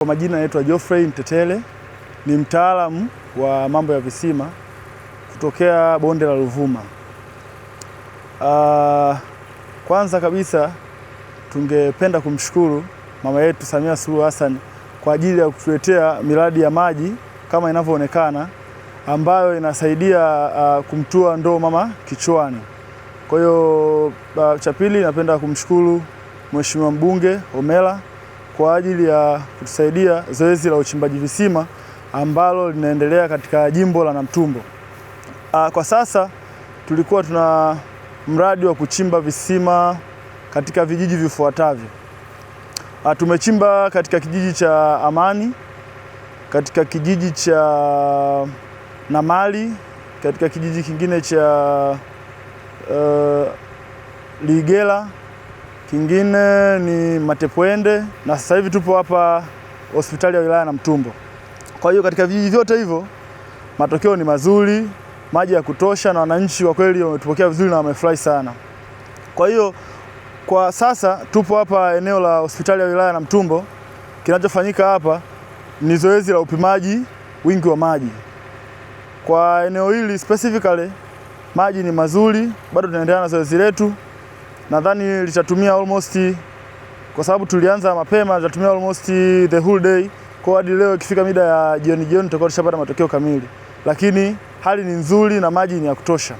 Kwa majina naitwa Geoffrey Mtetele, ni mtaalamu wa mambo ya visima kutokea bonde la Ruvuma. Kwanza kabisa tungependa kumshukuru mama yetu Samia Suluhu Hassan kwa ajili ya kutuletea miradi ya maji kama inavyoonekana, ambayo inasaidia kumtua ndoo mama kichwani. Kwa hiyo cha pili, napenda kumshukuru Mheshimiwa Mbunge Homera kwa ajili ya kutusaidia zoezi la uchimbaji visima ambalo linaendelea katika jimbo la Namtumbo. Kwa sasa tulikuwa tuna mradi wa kuchimba visima katika vijiji vifuatavyo. Tumechimba katika kijiji cha Amani, katika kijiji cha Namali, katika kijiji kingine cha Ligela, kingine ni Matepwende, na sasa hivi tupo hapa hospitali ya wilaya Namtumbo. Kwa hiyo katika vijiji vyote hivyo matokeo ni mazuri, maji ya kutosha, na wananchi wa kweli wametupokea vizuri na wamefurahi sana. Kwa hiyo kwa sasa tupo hapa eneo la hospitali ya wilaya Namtumbo. Kinachofanyika hapa ni zoezi la upimaji wingi wa maji. Kwa eneo hili specifically maji ni mazuri, bado tunaendelea na zoezi letu. Nadhani litatumia almost, kwa sababu tulianza mapema, litatumia almost the whole day. Kwa hadi leo ikifika mida ya jioni tutakuwa tushapata matokeo kamili. Lakini hali ni nzuri na maji ni ya kutosha.